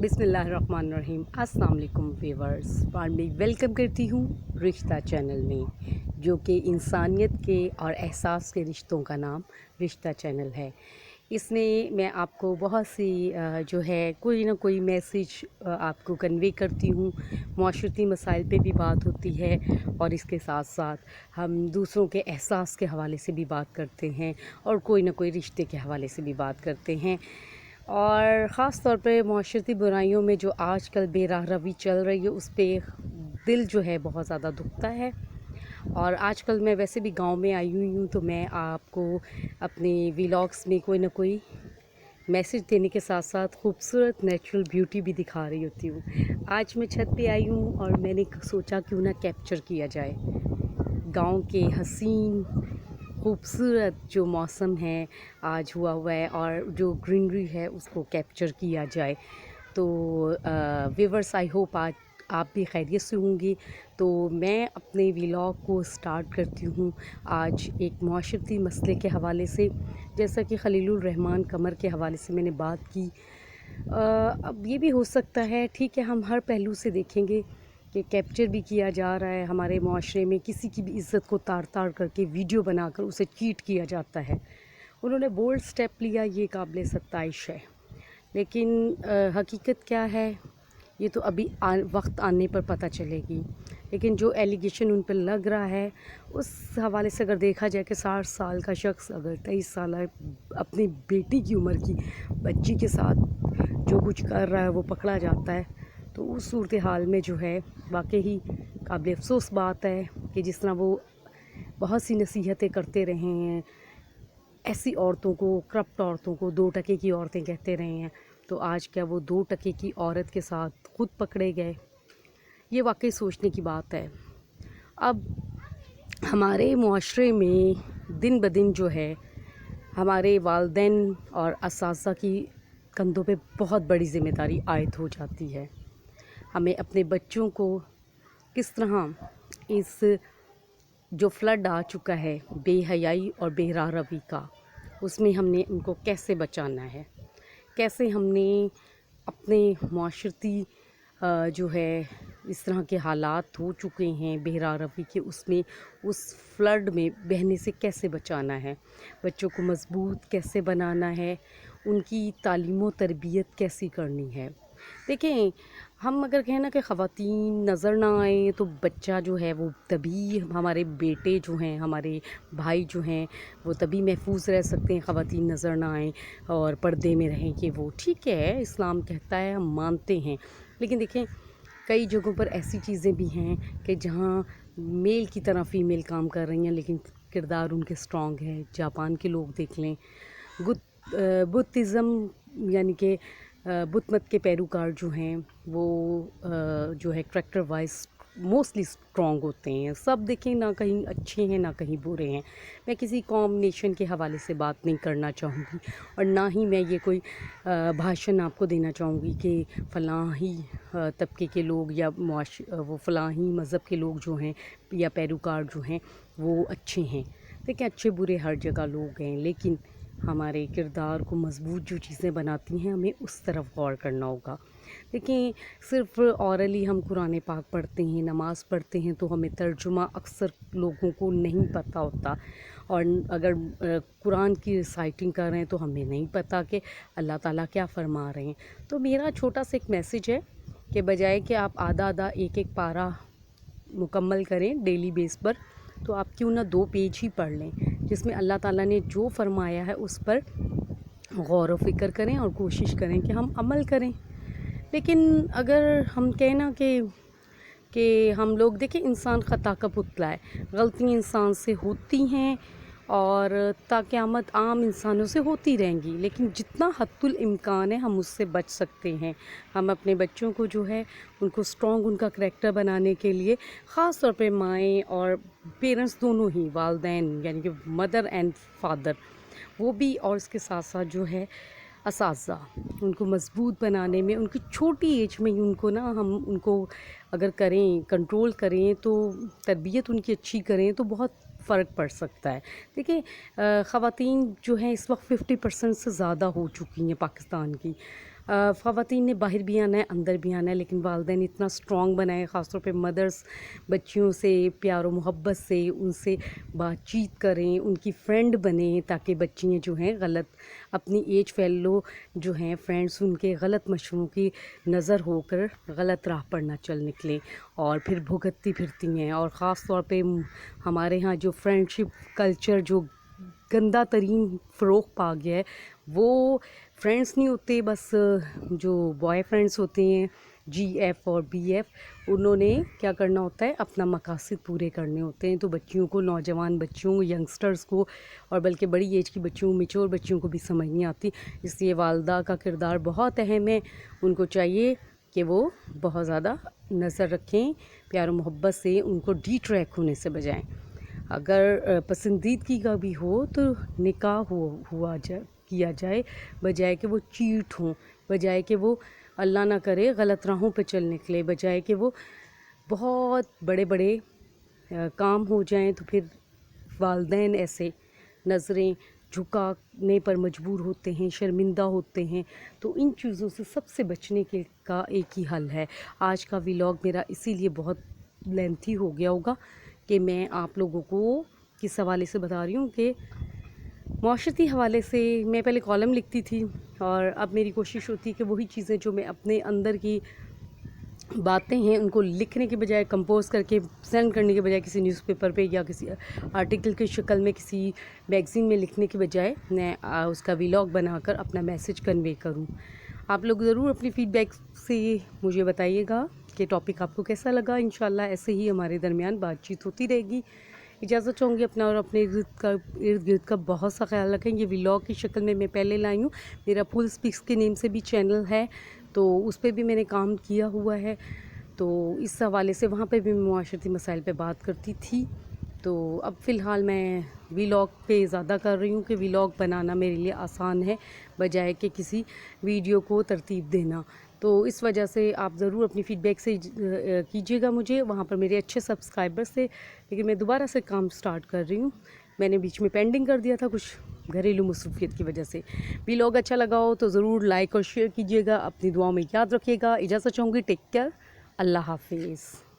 बिस्मिल्लाहिर्रहमानिर्रहीम। अस्सलाम वालेकुम व्यूअर्स, और मैं वेलकम करती हूँ रिश्ता चैनल में, जो कि इंसानियत के और एहसास के रिश्तों का नाम रिश्ता चैनल है। इसमें मैं आपको बहुत सी जो है कोई ना कोई मैसेज आपको कन्वे करती हूँ। माशरती मसाइल पे भी बात होती है और इसके साथ साथ हम दूसरों के एहसास के हवाले से भी बात करते हैं और कोई ना कोई रिश्ते के हवाले से भी बात करते हैं। और ख़ास तौर पे माशरती बुराइयों में जो आजकल बेराह रवी चल रही है, उस पे दिल जो है बहुत ज़्यादा दुखता है। और आजकल मैं वैसे भी गांव में आई हुई हूँ, तो मैं आपको अपने व्लॉग्स में कोई ना कोई मैसेज देने के साथ साथ खूबसूरत नेचुरल ब्यूटी भी दिखा रही होती हूँ। आज मैं छत पे आई हूँ और मैंने सोचा क्यों ना कैप्चर किया जाए गांव के हसीन खूबसूरत जो मौसम है आज हुआ है और जो ग्रीनरी है उसको कैप्चर किया जाए। तो व्यूअर्स, आई होप आज आप भी खैरियत से होंगे। तो मैं अपने व्लॉग को स्टार्ट करती हूँ आज एक माशरती मसले के हवाले से। जैसा कि खलीलुर रहमान कमर के हवाले से मैंने बात की, अब ये भी हो सकता है, ठीक है, हम हर पहलू से देखेंगे कि कैप्चर भी किया जा रहा है। हमारे माशरे में किसी की भी इज़्ज़त को तार तार करके वीडियो बनाकर उसे चीट किया जाता है। उन्होंने बोल्ड स्टेप लिया, ये काबिल सत्ताइश है, लेकिन हकीकत क्या है ये तो अभी वक्त आने पर पता चलेगी। लेकिन जो एलिगेशन उन पर लग रहा है उस हवाले से अगर देखा जाए कि 60 साल का शख्स अगर 23 साल अपनी बेटी की उम्र की बच्ची के साथ जो कुछ कर रहा है वो पकड़ा जाता है, तो उस सूरत हाल में जो है वाकई ही काबिल अफसोस बात है कि जिस तरह वो बहुत सी नसीहतें करते रहे हैं, ऐसी औरतों को, करप्ट औरतों को 2 टके की औरतें कहते रहे हैं, तो आज क्या वो 2 टके की औरत के साथ खुद पकड़े गए? ये वाकई सोचने की बात है। अब हमारे मुआशरे में दिन ब दिन जो है हमारे वालिदैन और असातिज़ा की कंधों पे बहुत बड़ी ज़िम्मेदारी आयद हो जाती है। हमें अपने बच्चों को किस तरह इस जो फ्लड आ चुका है बेहयाई और बेराह रवी का, उसमें हमने उनको कैसे बचाना है, कैसे हमने अपने माशरती जो है इस तरह के हालात हो चुके हैं बेराह रवी के, उसमें उस फ्लड में बहने से कैसे बचाना है, बच्चों को मजबूत कैसे बनाना है, उनकी तालीम व तरबियत कैसी करनी है। देखें, हम अगर कहें ना कि ख़वातीन नज़र ना आए तो बच्चा जो है वो तभी, हमारे बेटे जो हैं, हमारे भाई जो हैं, वो तभी महफूज रह सकते हैं ख़वातीन नज़र ना आएँ और पर्दे में रहें। कि वो ठीक है, इस्लाम कहता है, हम मानते हैं, लेकिन देखें कई जगहों पर ऐसी चीज़ें भी हैं कि जहाँ मेल की तरह फ़ीमेल काम कर रही हैं लेकिन किरदार उनके स्ट्रॉन्ग है। जापान के लोग देख लें, बुद्धिज़्म यानी कि बुत मत के पैरोकार जो हैं वो जो है करैक्टर वाइज मोस्टली स्ट्रॉन्ग होते हैं। सब देखें, ना कहीं अच्छे हैं ना कहीं बुरे हैं। मैं किसी कॉम नेशन के हवाले से बात नहीं करना चाहूँगी और ना ही मैं ये कोई भाषण आपको देना चाहूँगी कि फ़लाँ ही तबके के लोग या वो फ़लाँ ही मज़हब के लोग जो हैं या पैरोकार जो हैं वो अच्छे हैं। देखिए, अच्छे बुरे हर जगह लोग हैं, लेकिन हमारे किरदार को मजबूत जो चीज़ें बनाती हैं हमें उस तरफ गौर करना होगा। देखिए, सिर्फ औरली हम कुरान पाक पढ़ते हैं, नमाज़ पढ़ते हैं, तो हमें तर्जुमा अक्सर लोगों को नहीं पता होता। और अगर कुरान की रिसाइटिंग कर रहे हैं तो हमें नहीं पता कि अल्लाह ताला क्या फ़रमा रहे हैं। तो मेरा छोटा सा एक मैसेज है कि बजाय कि आप आधा आधा एक एक पारा मुकम्मल करें डेली बेस पर, तो आप क्यों ना 2 पेज ही पढ़ लें, जिसमें अल्लाह ताला ने जो फ़रमाया है उस पर गौर व फ़िक्र करें और कोशिश करें कि हम अमल करें। लेकिन अगर हम कहें ना कि हम लोग देखें, इंसान ख़ता का पुतला है, गलतियाँ इंसान से होती हैं और ता क़यामत आम इंसानों से होती रहेंगी, लेकिन जितना हद्दुल इम्कान है हम उससे बच सकते हैं। हम अपने बच्चों को जो है उनको स्ट्रॉन्ग, उनका करैक्टर बनाने के लिए ख़ास तौर पे माएँ और पेरेंट्स दोनों ही, वालिदैन यानी कि मदर एंड फादर, वो भी, और इसके साथ साथ जो है असातिज़ा, उनको मजबूत बनाने में उनकी छोटी एज में ही उनको ना हम उनको अगर करें, कंट्रोल करें, तो तरबियत उनकी अच्छी करें तो बहुत फ़र्क पड़ सकता है। देखिए, ख़वातीन जो हैं इस वक्त 50% से ज़्यादा हो चुकी हैं पाकिस्तान की। ख़वातीन ने बाहर भी आना है, अंदर भी आना है, लेकिन वालिदैन इतना स्ट्रॉन्ग बनाए, ख़ास तौर पे मदर्स बच्चियों से प्यार और मोहब्बत से उनसे बातचीत करें, उनकी फ्रेंड बने, ताकि बच्चियाँ जो हैं गलत अपनी एज फेलो जो हैं फ्रेंड्स उनके गलत मशवरों की नज़र होकर गलत राह पर ना चल निकलें और फिर भुगतती फिरती हैं। और ख़ास तौर पे हमारे यहाँ जो फ्रेंडशिप कल्चर जो गंदा तरीन फ़रोग़ पा गया है, वो फ्रेंड्स नहीं होते, बस जो बॉय फ्रेंड्स होते हैं GF और BF, उन्होंने क्या करना होता है, अपना मकासद पूरे करने होते हैं। तो बच्चियों को, नौजवान बच्चियों को, यंगस्टर्स को और बल्कि बड़ी एज की बच्चियों, मैच्योर बच्चियों को भी समझ नहीं आती। इसलिए वालदा का किरदार बहुत अहम है। उनको चाहिए कि वो बहुत ज़्यादा नज़र रखें, प्यार और मोहब्बत से उनको डिट्रैक्ट होने से बजाएं। अगर पसंदीदगी का भी हो तो निकाह किया जाए, बजाय कि वो चीट हों, बजाय कि वो अल्लाह ना करे गलत राहों पे चल निकले, बजाय कि वो बहुत बड़े बड़े काम हो जाएं तो फिर वालिदैन ऐसे नज़रें झुकाने पर मजबूर होते हैं, शर्मिंदा होते हैं। तो इन चीज़ों से सबसे बचने के का एक ही हल है। आज का व्लॉग मेरा इसीलिए बहुत लेंथी हो गया होगा कि मैं आप लोगों को किस हवाले से बता रही हूँ कि माशरती हवाले से मैं पहले कॉलम लिखती थी, और अब मेरी कोशिश होती है कि वही चीज़ें जो मैं अपने अंदर की बातें हैं उनको लिखने के बजाय, कंपोज करके सेंड करने के बजाय किसी न्यूज़पेपर पे या किसी आर्टिकल की शक्ल में किसी मैगज़ीन में लिखने के बजाय मैं उसका व्लॉग बनाकर अपना मैसेज कन्वे करूं। आप लोग ज़रूर अपनी फ़ीडबैक से मुझे बताइएगा कि टॉपिक आपको कैसा लगा। इंशाल्लाह ऐसे ही हमारे दरमियान बातचीत होती रहेगी। इजाज़त चाहूँगी अपना और अपने इर्द गिर्द का बहुत सा ख्याल रखें। ये व्लॉग की शक्ल में मैं पहले लाई हूँ। मेरा फुल स्पीक्स के नेम से भी चैनल है, तो उस पर भी मैंने काम किया हुआ है। तो इस हवाले से वहाँ पे भी मैं मुआशरती मसाइल पे बात करती थी। तो अब फ़िलहाल मैं व्लॉग पे ज़्यादा कर रही हूँ कि व्लॉग बनाना मेरे लिए आसान है, बजाय कि किसी वीडियो को तरतीब देना। तो इस वजह से आप ज़रूर अपनी फ़ीडबैक से कीजिएगा मुझे। वहाँ पर मेरे अच्छे सब्सक्राइबर्स थे, लेकिन मैं दोबारा से काम स्टार्ट कर रही हूँ। मैंने बीच में पेंडिंग कर दिया था कुछ घरेलू मसरूफ़ियत की वजह से। व्लॉग अच्छा लगा हो तो ज़रूर लाइक और शेयर कीजिएगा। अपनी दुआओं में याद रखिएगा। इजाज़त चाहूँगी। Take care. अल्लाह हाफिज़।